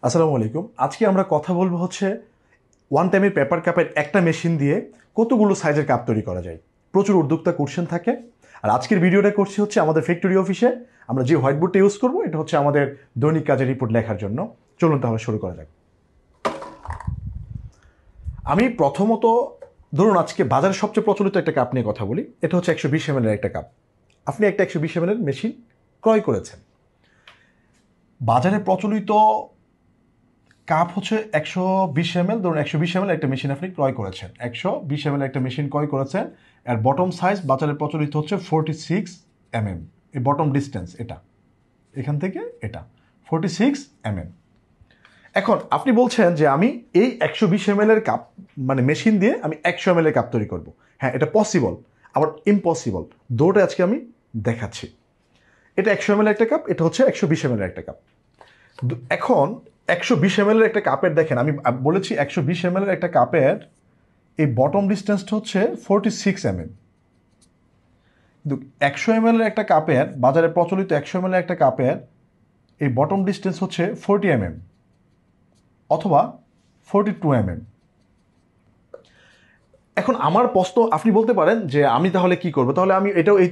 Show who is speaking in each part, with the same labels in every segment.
Speaker 1: আসসালামু আলাইকুম। আজকে আমরা কথা বলবো হচ্ছে ওয়ান টাইমের পেপার কাপের একটা মেশিন দিয়ে কতগুলো সাইজের কাপ তৈরি করা যায়। প্রচুর উদ্যোক্তা কোশ্চেন থাকে। আর আজকের ভিডিওটা করছি হচ্ছে আমাদের ফ্যাক্টরি অফিসে আমরা যে হোয়াইট বোর্ডটা ইউজ করবো এটা হচ্ছে আমাদের দৈনিক কাজের রিপোর্ট লেখার জন্য। চলুন তাহলে শুরু করা যাক। আমি প্রথমত ধরুন আজকে বাজারে সবচেয়ে প্রচলিত একটা কাপ নিয়ে কথা বলি। এটা হচ্ছে 120 ml এর একটা কাপ। আপনি একটা 120 ml এর মেশিন ক্রয় করেছেন। বাজারে প্রচলিত কাপ হচ্ছে 120 ml, ধরুন 120 ml একটা মেশিন আপনি ক্রয় করেছেন, 120 ml একটা মেশিন ক্রয় করেছেন। আর বটম সাইজ বাজারে প্রচলিত হচ্ছে 46 mm। এই বটম ডিস্টেন্স এটা এখান থেকে এটা 46 mm। এখন আপনি বলছেন যে আমি এই 120 ml এর কাপ মানে মেশিন দিয়ে আমি 100 ml এর কাপ তৈরি করব। হ্যাঁ, এটা পসিবল, আবার ইম্পসিবল, দুটোটা আজকে আমি দেখাচ্ছি। এটা 100 ml একটা কাপ, এটা হচ্ছে 120 ml একটা কাপ। এখন 120 ml একটা কাপের দেখেন, আমি বলেছি 120 ml একটা কাপের এই বটম ডিস্টেন্সটা হচ্ছে 46 mm। কিন্তু 100 ml একটা কাপের বাজারে প্রচলিত 100 ml একটা কাপের এই বটম ডিস্টেন্স হচ্ছে 40 mm অথবা 42 mm। এখন আমার প্রশ্ন, আপনি বলতে পারেন যে আমি তাহলে কি করব, তাহলে আমি এটাও এই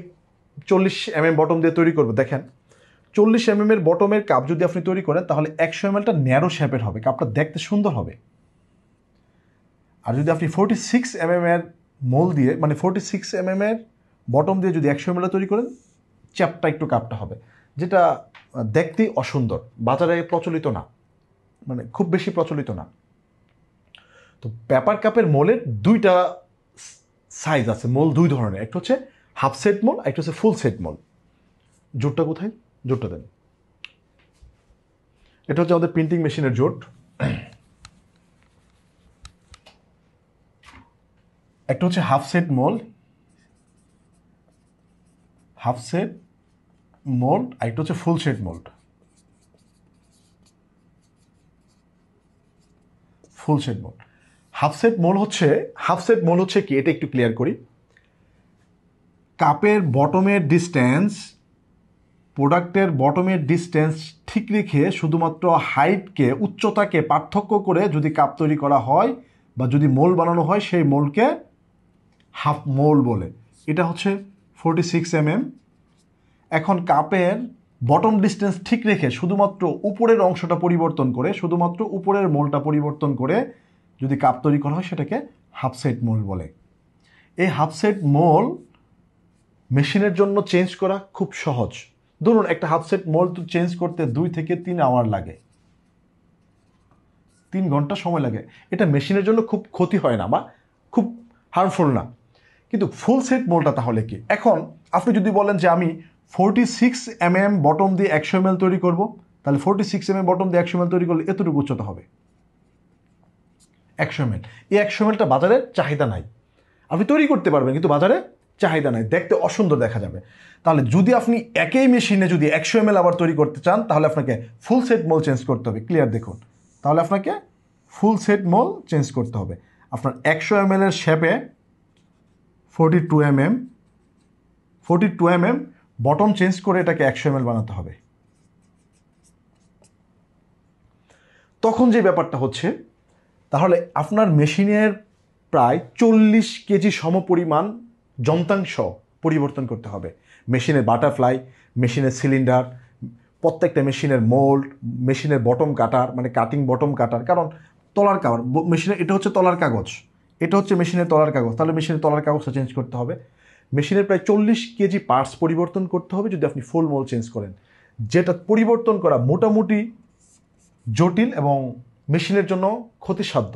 Speaker 1: 40 mm বটম দিয়ে তৈরি করব। দেখেন 40 mm এর বটমের কাপ যদি আপনি তৈরি করেন তাহলে 100 mlটা ন্যারো শেপের হবে, কাপটা দেখতে সুন্দর হবে। আর যদি আপনি 46 mm এর মোল দিয়ে মানে 46 mm এর বটম দিয়ে যদি 100 ml তৈরি করেন, চ্যাপটা একটু কাপটা হবে, যেটা দেখতেই অসুন্দর, বাজারে প্রচলিত না, মানে খুব বেশি প্রচলিত না। তো পেপার কাপের মোলের দুইটা সাইজ আছে, মোল দুই ধরনের, একটা হচ্ছে হাফ সেট মোল, একটা হচ্ছে ফুল সেট মোল। জোটটা কোথায়? জোটটা দেন। এটা হচ্ছে আমাদের প্রিন্টিং মেশিনের জোট। একটা হচ্ছে হাফ সেট মোল, হাফ সেট মোল্ড, আর একটা হচ্ছে full set mould. Full set mould, half set mould হচ্ছে কি, এটা একটু ক্লিয়ার করি। কাপের বটমের ডিস্টেন্স, প্রোডাক্টের বটমের ডিস্টেন্স ঠিক রেখে শুধুমাত্র হাইটকে, উচ্চতাকে পার্থক্য করে যদি কাপ তৈরি করা হয় বা যদি মোল বানানো হয়, সেই মোলকে হাফ মোল বলে। এটা হচ্ছে 46 mm। এখন কাপের বটম ডিস্টেন্স ঠিক রেখে শুধুমাত্র উপরের অংশটা পরিবর্তন করে, শুধুমাত্র উপরের মোলটা পরিবর্তন করে যদি কাপ তৈরি করা হয় সেটাকে হাফ সেট মোল বলে। এই হাফ সেট মোল মেশিনের জন্য চেঞ্জ করা খুব সহজ। ধরুন একটা হাফ সেট মোল তো চেঞ্জ করতে 2 থেকে 3 আওয়ার লাগে, 3 ঘন্টা সময় লাগে। এটা মেশিনের জন্য খুব ক্ষতি হয় না বা খুব হার্মফুল না। কিন্তু ফুল সেট মোলটা তাহলে কি? এখন আপনি যদি বলেন যে আমি 46 mm বটম দিয়ে 100 ml তৈরি করব, তাহলে 46 mm বটম দিয়ে 100 ml তৈরি করলে এতটুকু উচ্চতা হবে 100 ml। এই 100 mlটা বাজারে চাহিদা নাই। আপনি তৈরি করতে পারবেন কিন্তু বাজারে চাহিদা নাই, দেখতে অসুন্দর দেখা যাবে। তাহলে যদি আপনি একই মেশিনে যদি 100 ml আবার তৈরি করতে চান তাহলে আপনাকে ফুল সেট মোল চেঞ্জ করতে হবে। ক্লিয়ার দেখুন, তাহলে আপনাকে ফুল সেট মোল চেঞ্জ করতে হবে। আপনার 100 ml এর শেপে 42 mm বটম চেঞ্জ করে এটাকে 100 ml বানাতে হবে। তখন যে ব্যাপারটা হচ্ছে, তাহলে আপনার মেশিনের প্রায় 40 কেজি সমপরিমাণ যন্ত্রাংশ পরিবর্তন করতে হবে। মেশিনের বাটারফ্লাই, মেশিনের সিলিন্ডার, প্রত্যেকটা মেশিনের মোল্ড, মেশিনের বটম কাটার মানে কাটিং বটম কাটার, কারণ তলার কাগজ মেশিনের, এটা হচ্ছে তলার কাগজ, এটা হচ্ছে মেশিনের তলার কাগজ, তাহলে মেশিনের তলার কাগজটা চেঞ্জ করতে হবে। মেশিনের প্রায় 40 কেজি পার্টস পরিবর্তন করতে হবে যদি আপনি ফুল মোল চেঞ্জ করেন, যেটা পরিবর্তন করা মোটামুটি জটিল এবং মেশিনের জন্য ক্ষতিসাধ্য।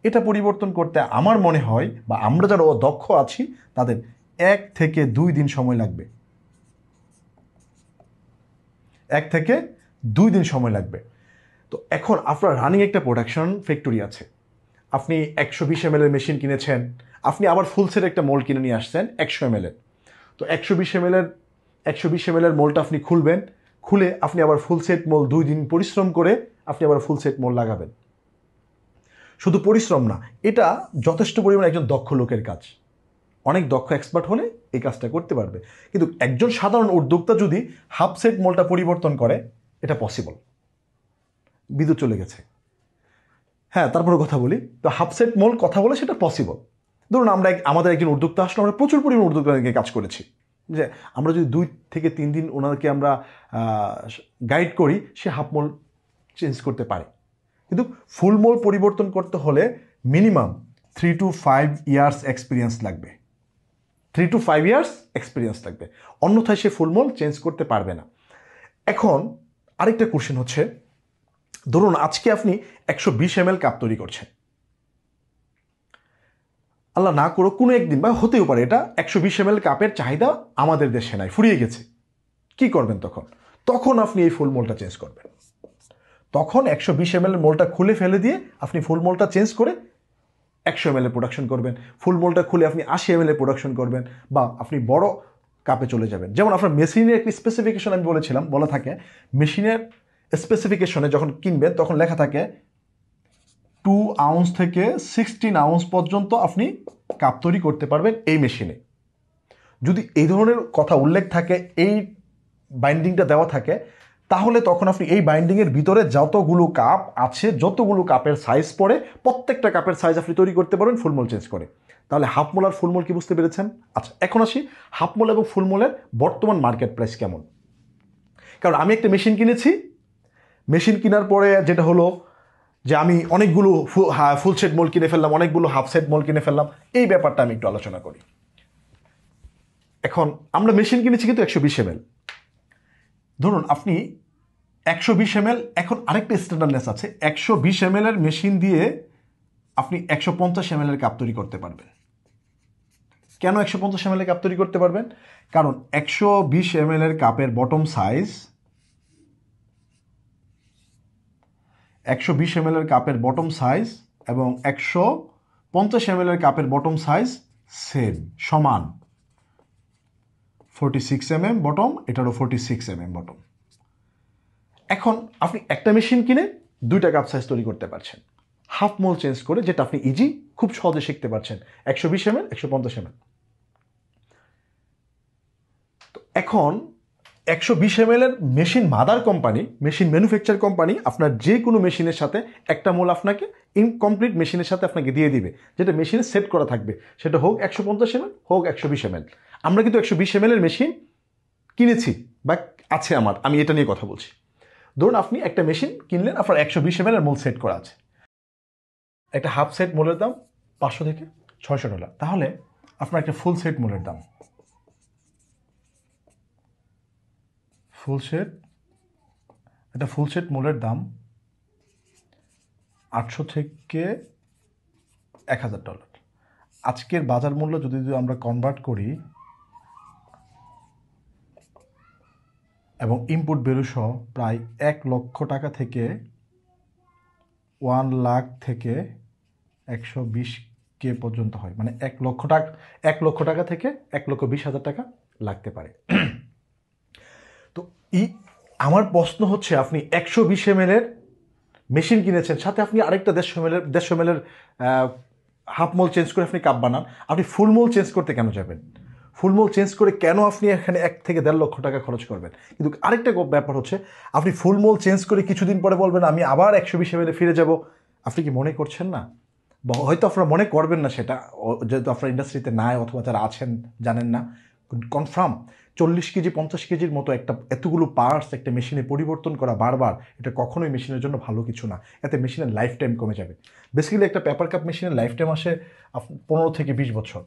Speaker 1: এটা পরিবর্তন করতে আমার মনে হয় বা আমরা যারা দক্ষ আছি তাদের 1 থেকে 2 দিন সময় লাগবে, 1 থেকে 2 দিন সময় লাগবে। তো এখন আপনার রানিং একটা প্রোডাকশন ফ্যাক্টরি আছে, আপনি 120 ml এর মেশিন কিনেছেন, আপনি আবার ফুল সেট একটা মোল কিনে নিয়ে আসছেন 100 ml এর। তো 120 ml এর মোলটা আপনি খুলবেন, খুলে আপনি আবার ফুল সেট মোল 2 দিন পরিশ্রম করে আপনি আবার ফুল সেট মোল লাগাবেন। শুধু পরিশ্রম না, এটা যথেষ্ট পরিমাণে একজন দক্ষ লোকের কাজ। অনেক দক্ষ এক্সপার্ট হলে এই কাজটা করতে পারবে। কিন্তু একজন সাধারণ উদ্যোক্তা যদি হাফ সেট মোলটা পরিবর্তন করে, এটা পসিবল। বিদ্যুৎ চলে গেছে। হ্যাঁ, তারপরে কথা বলি, তো হাফ সেট মোল কথা বলে সেটা পসিবল। ধরুন আমাদের একজন উদ্যোক্তা আসলে আমরা প্রচুর পরিমাণ উদ্যোক্তাকে কাজ করেছি, যে আমরা যদি 2 থেকে 3 দিন ওনাকে আমরা গাইড করি, সে হাফ মোল চেঞ্জ করতে পারে। কিন্তু ফুল মোল পরিবর্তন করতে হলে মিনিমাম 3 to 5 ইয়ার্স এক্সপিরিয়েন্স লাগবে। 3 to 5 ইয়ার্স এক্সপিরিয়েন্স লাগবে, অন্যথায় সে ফুল মোল চেঞ্জ করতে পারবে না। এখন আরেকটা কোশ্চেন হচ্ছে, ধরুন আজকে আপনি 120 ml কাপ তৈরি করছেন, আল্লাহ না করো কোনো একদিন বা হতেও পারে এটা 120 ml কাপের চাহিদা আমাদের দেশে নাই, ফুরিয়ে গেছে, কি করবেন তখন আপনি এই ফুল মোলটা চেঞ্জ করবেন। তখন 120 ml মোলটা খুলে ফেলে দিয়ে আপনি ফুল মোলটা চেঞ্জ করে 100 ml প্রোডাকশন করবেন, ফুল মোলটা খুলে আপনি 80 ml প্রোডাকশন করবেন, বা আপনি বড় কাপে চলে যাবেন। যেমন আপনার মেশিনের একটি স্পেসিফিকেশন আমি বলেছিলাম, বলা থাকে মেশিনের স্পেসিফিকেশনে যখন কিনবেন তখন লেখা থাকে 2 আউন্স থেকে 16 আউন্স পর্যন্ত আপনি কাপ তৈরি করতে পারবেন এই মেশিনে। যদি এই ধরনের কথা উল্লেখ থাকে, এই বাইন্ডিংটা দেওয়া থাকে, তাহলে তখন আপনি এই বাইন্ডিংয়ের ভিতরে যতগুলো কাপ আছে, যতগুলো কাপের সাইজ পড়ে, প্রত্যেকটা কাপের সাইজ আপনি তৈরি করতে পারবেন ফুলমোল চেঞ্জ করে। তাহলে হাফ মোল আর ফুলমোল কি বুঝতে পেরেছেন? আচ্ছা, এখন আসি হাফ মোল এবং ফুলমোলের বর্তমান মার্কেট প্রাইস কেমন। কারণ আমি একটা মেশিন কিনেছি, মেশিন কেনার পরে যেটা হলো যে আমি অনেকগুলো ফুল সেট মোল কিনে ফেললাম, অনেকগুলো হাফ সেট মোল কিনে ফেললাম, এই ব্যাপারটা আমি একটু আলোচনা করি। এখন আমরা মেশিন কিনেছি কিন্তু 120 ml। ধরুন আপনি 120 ml, এখন আরেকটা স্ট্যান্ডার্ডনেস আছে, 120 ml এর মেশিন দিয়ে আপনি 150 ml এর কাপ তৈরি করতে পারবেন। কেন 150 ml এর কাপ তৈরি করতে পারবেন? কারণ 120 ml এর কাপের বটম সাইজ, 120 ml এর কাপের বটম সাইজ এবং 150 ml এর কাপের বটম সাইজ সেম, সমান। 46 mm বটম, এটারও 46 mm বটম। এখন আপনি একটা মেশিন কিনে 2টা কাপ সাইজ তৈরি করতে পারছেন হাফ মোল চেঞ্জ করে, যেটা আপনি ইজি খুব সহজে শিখতে পারছেন, 120 ml 150 ml। তো এখন 120 ml এর machine mother company, machine manufacture company আপনার যে কোনো মেশিনের সাথে একটা মোল আপনাকে ইনকমপ্লিট মেশিনের সাথে আপনাকে দিয়ে দিবে, যেটা মেশিনে সেট করা থাকবে, সেটা হোক 150 ml হোক 120 ml। আমরা কিন্তু 120 ml এর মেশিন কিনেছি বা আছে আমি এটা নিয়ে কথা বলছি। ধরুন আপনি একটা মেশিন কিনলেন, আপনার 120 ml এর মোল সেট করা আছে, একটা হাফ সেট মোলের দাম $500 থেকে $600। তাহলে আপনার একটা ফুল সেট মোলের দাম, ফুল সেট মোলের দাম $800 থেকে $1000। আজকের বাজার মূল্য যদি আমরা কনভার্ট করি এবং ইনপুট ভ্যালু সহ প্রায় 1 লক্ষ টাকা থেকে 1 লাখ থেকে 120K পর্যন্ত হয়, মানে 1 লক্ষ টাকা থেকে 1,20,000 টাকা লাগতে পারে। তো আমার প্রশ্ন হচ্ছে, আপনি 120 ml এর মেশিন কিনেছেন, সাথে আপনি আরেকটা 150 ml এর হাফ মোল চেঞ্জ করে আপনি কাপ বানান, আপনি ফুল মোল চেঞ্জ করতে কেন যাবেন? ফুল মোল চেঞ্জ করে কেন আপনি এখানে 1 থেকে 1.5 লক্ষ টাকা খরচ করবেন? কিন্তু আরেকটা ব্যাপার হচ্ছে, আপনি ফুল মোল চেঞ্জ করে কিছুদিন পরে বলবেন আমি আবার 120 ml ফিরে যাব। আপনি কি মনে করছেন না? হয়তো আপনারা মনে করবেন না, সেটা যেহেতু আপনার ইন্ডাস্ট্রিতে নাই অথবা যারা আছেন জানেন না, কনফার্ম 40 কেজি 50 কেজির মতো এতগুলো পার্টস একটা মেশিনে পরিবর্তন করা বারবার, এটা কখনোই মেশিনের জন্য ভালো কিছু না। এতে মেশিনের লাইফ টাইম কমে যাবে। বেসিক্যালি একটা পেপার কাপ মেশিনের লাইফ টাইম আসে 15 থেকে 20 বছর।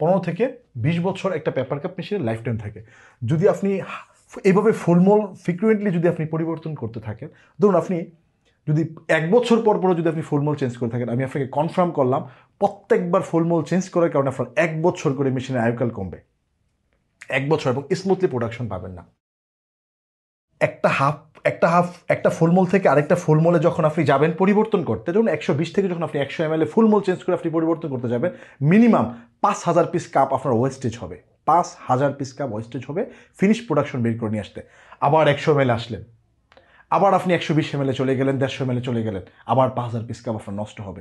Speaker 1: 15 থেকে 20 বছর একটা পেপার কাপ মেশিনের লাইফ টাইম থাকে। যদি আপনি এইভাবে ফুলমোল ফ্রিকুয়েন্টলি যদি আপনি পরিবর্তন করতে থাকেন, ধরুন আপনি যদি 1 বছর পর যদি আপনি ফুলমোল চেঞ্জ করে থাকেন, আমি আপনাকে কনফার্ম করলাম প্রত্যেকবার ফুলমোল চেঞ্জ করার কারণে আপনার 1 বছর করে মেশিনের আয়ুকাল কমবে, 1 বছর, এবং স্মুথলি প্রোডাকশন পাবেন না। একটা ফুলমোল থেকে আরেকটা ফুলমোলে যখন আপনি যাবেন পরিবর্তন করতে, যখন 120 থেকে যখন আপনি 100 ml ফুলমোল চেঞ্জ করে আপনি পরিবর্তন করতে যাবেন, মিনিমাম 5000 পিস কাপ আপনার ওয়েস্টেজ হবে, 5000 পিস কাপ ওয়েস্টেজ হবে ফিনিশ প্রোডাকশন বের করে নিয়ে আসতে। আবার 100 ml আসলেন, আবার আপনি 120 ml চলে গেলেন, 150 ml চলে গেলেন, আবার 5000 পিস কাপ আপনার নষ্ট হবে।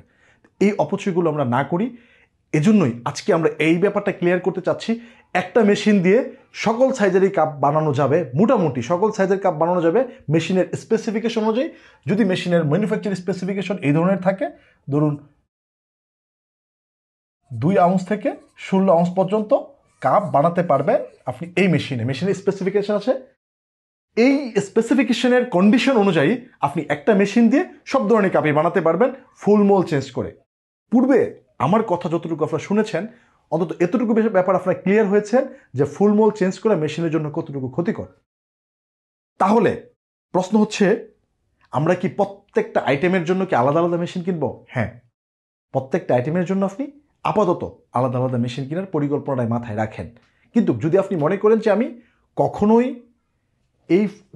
Speaker 1: এই অপচয়গুলো আমরা না করি, এজন্যই আজকে আমরা এই ব্যাপারটা ক্লিয়ার করতে চাচ্ছি। একটা মেশিন দিয়ে সকল সাইজেরই কাপ বানানো যাবে, মোটামুটি সকল সাইজের কাপ বানানো যাবে মেশিনের স্পেসিফিকেশন অনুযায়ী। যদি মেশিনের ম্যানুফ্যাকচারিং স্পেসিফিকেশন এই ধরনের থাকে, ধরুন 2 আউন্স থেকে 16 আউন্স পর্যন্ত কাপ বানাতে পারবেন আপনি এই মেশিনের স্পেসিফিকেশন আছে। এই স্পেসিফিকেশনের কন্ডিশন অনুযায়ী আপনি একটা মেশিন দিয়ে সব ধরনের কাপই বানাতে পারবেন ফুল মোল চেঞ্জ করে। পূর্বে আমার কথা যতটুকু আপনারা শুনেছেন, অন্তত এতটুকু ব্যাপার আপনারা ক্লিয়ার হয়েছেন যে ফুল মোল চেঞ্জ করা মেশিনের জন্য কতটুকু ক্ষতিকর। তাহলে প্রশ্ন হচ্ছে, আমরা কি প্রত্যেকটা আইটেমের জন্য কি আলাদা আলাদা মেশিন কিনবো? হ্যাঁ, প্রত্যেকটা আইটেমের জন্য আপনি আপাতত আলাদা আলাদা মেশিন কেনার পরিকল্পনায় মাথায় রাখেন। কিন্তু যদি আপনি মনে করেন যে আমি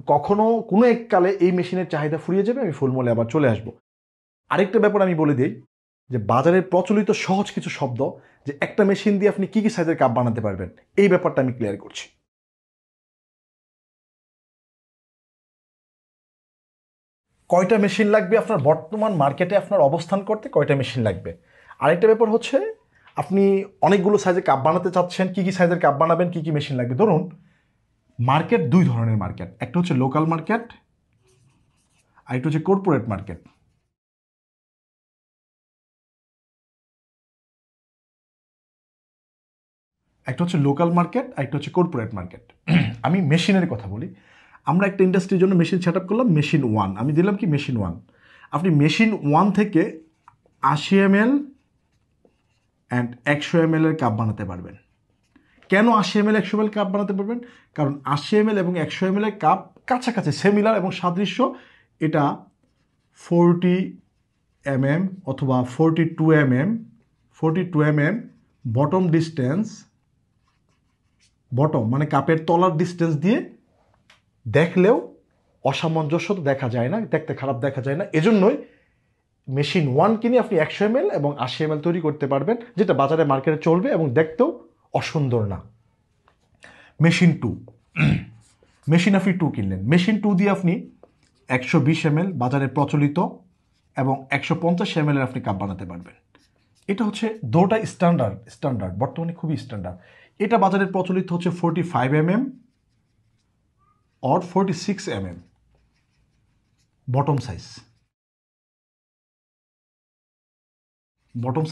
Speaker 1: কখনো কোনো এক কালে এই মেশিনের চাহিদা ফুরিয়ে যাবে, আমি ফুল মোলে আবার চলে আসব। আরেকটা ব্যাপার আমি বলে দিই যে বাজারে প্রচলিত সহজ কিছু শব্দ, যে একটা মেশিন দিয়ে আপনি কি কি সাইজের কাপ বানাতে পারবেন, এই ব্যাপারটা আমি ক্লিয়ার করছি। কয়টা মেশিন লাগবে আপনার বর্তমান মার্কেটে আপনার অবস্থান করতে, কয়টা মেশিন লাগবে। আরেকটা ব্যাপার হচ্ছে, আপনি অনেকগুলো সাইজের কাপ বানাতে চাচ্ছেন, কি কি সাইজের কাপ বানাবেন, কি কি মেশিন লাগবে। ধরুন মার্কেট 2 ধরনের মার্কেট, একটা হচ্ছে লোকাল মার্কেট আর একটা হচ্ছে কর্পোরেট মার্কেট। একটা হচ্ছে লোকাল মার্কেট আর একটা হচ্ছে কর্পোরেট মার্কেট। আমি মেশিনের কথা বলি। আমরা একটা ইন্ডাস্ট্রির জন্য মেশিন সেট আপ করলাম, মেশিন 1 আমি দিলাম কি মেশিন 1। আপনি মেশিন 1 থেকে 80 ml অ্যান্ড 100 ml এর কাপ বানাতে পারবেন। কেন 80 ml 100 ml কাপ বানাতে পারবেন? কারণ 80 ml এবং 100 ml এর কাপ কাছাকাছি সিমিলার এবং সাদৃশ্য। এটা 40 mm অথবা 42 mm বটম ডিস্টেন্স, বটম মানে কাপের তলার ডিস্টেন্স দিয়ে দেখলেও অসামঞ্জস্য দেখা যায় না, দেখতে খারাপ দেখা যায় না। এজন্যই মেশিন 1 কিনে আপনি 100 ml এবং 80 ml তৈরি করতে পারবেন, যেটা বাজারে মার্কেটে চলবে এবং দেখতেও অসুন্দর না। মেশিন 2, মেশিন আপনি 2 কিনলেন, মেশিন 2 দিয়ে আপনি 120 ml বাজারে প্রচলিত এবং 150 ml এর আপনি কাপ বানাতে পারবেন। এটা হচ্ছে দুটোটা স্ট্যান্ডার্ড বর্তমানে খুবই স্ট্যান্ডার্ড। এটা বাজারে প্রচলিত হচ্ছে 45 mm অর 46 mm বটম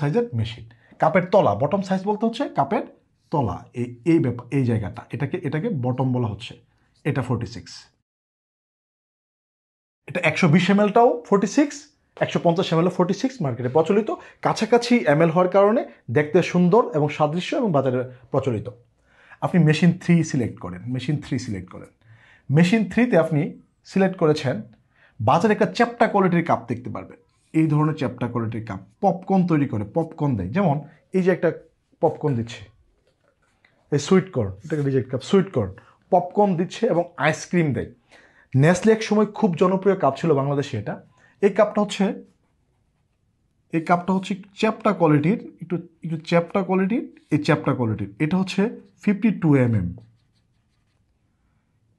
Speaker 1: সাইজের মেশিন। কাপের তলা, বটম সাইজ বলতে হচ্ছে কাপের তলা, এই জায়গাটা, এটাকে বটম বলা হচ্ছে। এটা 46, এটা 120 mlটাও 46, 150 ml 46 মার্কেটে প্রচলিত। কাছাকাছি ml হওয়ার কারণে দেখতে সুন্দর এবং সাদৃশ্য এবং বাজারে প্রচলিত। আপনি মেশিন 3 সিলেক্ট করেন, মেশিন 3তে আপনি সিলেক্ট করেছেন, বাজারে একটা চ্যাপ্টা কোয়ালিটির কাপ দেখতে পারবেন। এই ধরনের চ্যাপ্টা কোয়ালিটির কাপ পপকর্ন তৈরি করে, পপকর্ন দেয়। যেমন এই যে একটা পপকর্ন দিচ্ছে, এই সুইটকর্ন, এটাকে রিজেক্ট কাপ, সুইটকর্ন পপকর্ন দিচ্ছে এবং আইসক্রিম দেয়। নেসলে এক সময় খুব জনপ্রিয় কাপ ছিল বাংলাদেশে এটা। এই কাপটা হচ্ছে চ্যাপ্টা কোয়ালিটির, একটু চ্যাপ্টা কোয়ালিটির, এটা হচ্ছে 52 mm।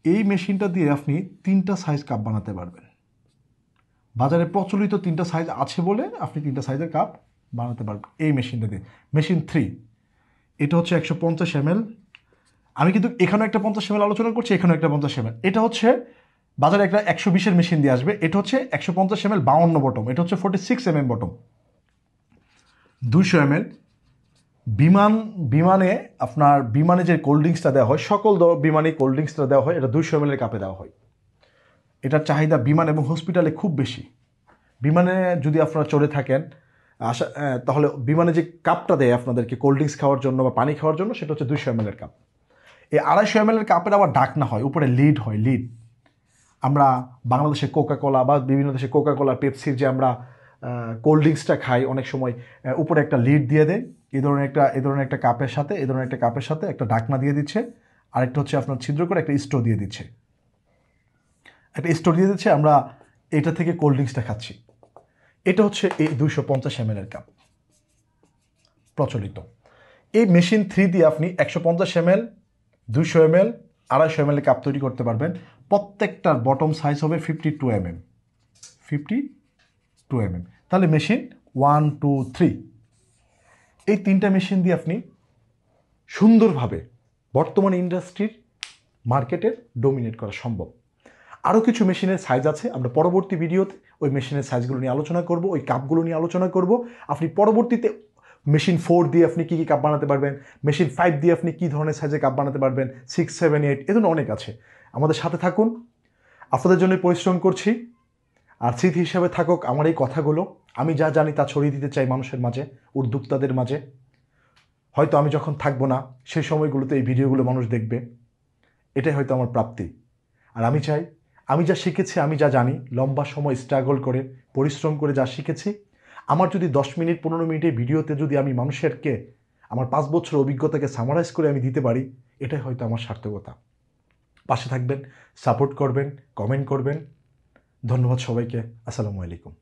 Speaker 1: এই মেশিনটা দিয়ে আপনি 3টা সাইজ কাপ বানাতে পারবেন। বাজারে প্রচলিত 3টা সাইজ আছে বলে আপনি 3টা সাইজের কাপ বানাতে পারবেন এই মেশিনটা দিয়ে। মেশিন 3, এটা হচ্ছে 150 ml। আমি কিন্তু এখানেও একটা 50 ml আলোচনা করছি, এখানেও একটা 50 ml। এটা হচ্ছে বাজারে একটা 120 মেশিন দিয়ে আসবে, এটা হচ্ছে 150 ml 52 বটম, এটা হচ্ছে 46 mm বটম। 200 ml বিমানে যে কোল্ড ড্রিঙ্কসটা দেওয়া হয়, সকল বিমানে কোল্ড ড্রিঙ্কসটা দেওয়া হয়, এটা 200 ml এর কাপে দেওয়া হয়। এটার চাহিদা বিমান এবং হসপিটালে খুব বেশি। বিমানে যদি আপনারা চড়ে থাকেন তাহলে বিমানে যে কাপটা দেয় আপনাদেরকে কোল্ড ড্রিঙ্কস খাওয়ার জন্য বা পানি খাওয়ার জন্য, সেটা হচ্ছে 200 ml এর কাপ। এই 250 ml এর কাপের আবার ডাকনা হয়, উপরে লিড হয়, লিড। আমরা বাংলাদেশে কোকাকোলা বা বিভিন্ন দেশে কোকাকোলা, পেপসির যে আমরা কোল্ড ড্রিঙ্কসটা খাই, অনেক সময় উপরে একটা লিড দিয়ে দেয়। এই ধরনের একটা কাপের সাথে একটা ঢাকনা দিয়ে দিচ্ছে, আরেকটা হচ্ছে আপনার ছিদ্র করে একটা স্টো দিয়ে দিচ্ছে, আমরা এটা থেকে কোল্ড ড্রিঙ্কসটা খাচ্ছি। এটা হচ্ছে এই 250 ml এর কাপ প্রচলিত। এই মেশিন 3 দিয়ে আপনি 150 ml, 200 ml, 250 ml কাপ তৈরি করতে পারবেন। প্রত্যেকটার বটম সাইজ হবে 52 mm। তাহলে মেশিন 1, 2, 3, এই 3টা মেশিন দিয়ে আপনি সুন্দরভাবে বর্তমানে ইন্ডাস্ট্রির মার্কেটের ডোমিনেট করা সম্ভব। আরও কিছু মেশিনের সাইজ আছে, আমরা পরবর্তী ভিডিওতে ওই মেশিনের সাইজগুলো নিয়ে আলোচনা করব, ওই কাপগুলো নিয়ে আলোচনা করব। আপনি পরবর্তীতে মেশিন 4 দিয়ে আপনি কী কী কাপ বানাতে পারবেন, মেশিন 5 দিয়ে আপনি কী ধরনের সাইজের কাপ বানাতে পারবেন, 6, 7, 8 এ ধরনের অনেক আছে। আমাদের সাথে থাকুন, আপনাদের জন্য পরিশ্রম করছি। আর স্মৃতি হিসাবে থাকুক আমার এই কথাগুলো। আমি যা জানি তা ছড়িয়ে দিতে চাই মানুষের মাঝে, উদ্যোক্তাদের মাঝে। হয়তো আমি যখন থাকবো না সেই সময়গুলোতে এই ভিডিওগুলো মানুষ দেখবে, এটাই হয়তো আমার প্রাপ্তি। আর আমি চাই আমি যা শিখেছি, আমি যা জানি, লম্বা সময় স্ট্রাগল করে পরিশ্রম করে যা শিখেছি, আমার যদি 10 মিনিট 15 মিনিটের ভিডিওতে যদি আমি মানুষেরকে আমার 5 বছরের অভিজ্ঞতাকে সামারাইজ করে আমি দিতে পারি, এটাই হয়তো আমার সার্থকতা। পাশে থাকবেন, সাপোর্ট করবেন, কমেন্ট করবেন। ধন্যবাদ সবাইকে। আসসালামু আলাইকুম।